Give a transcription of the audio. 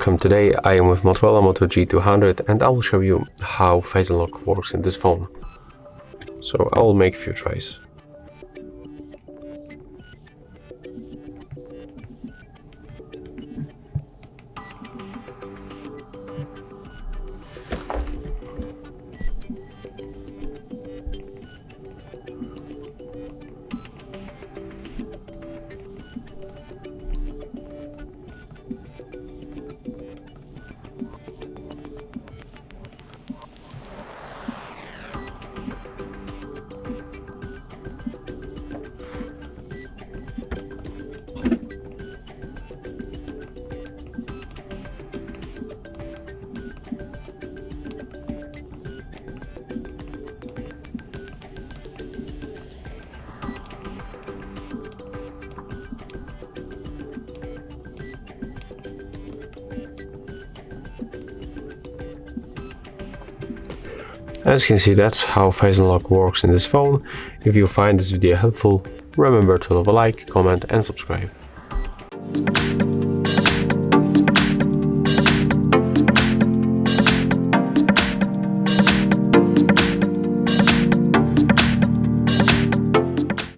Welcome. Today I am with Motorola Moto G200 and I will show you how phase unlock works in this phone. So I will make a few tries. As you can see, that's how phase unlock works in this phone. If you find this video helpful, remember to leave a like, comment and subscribe.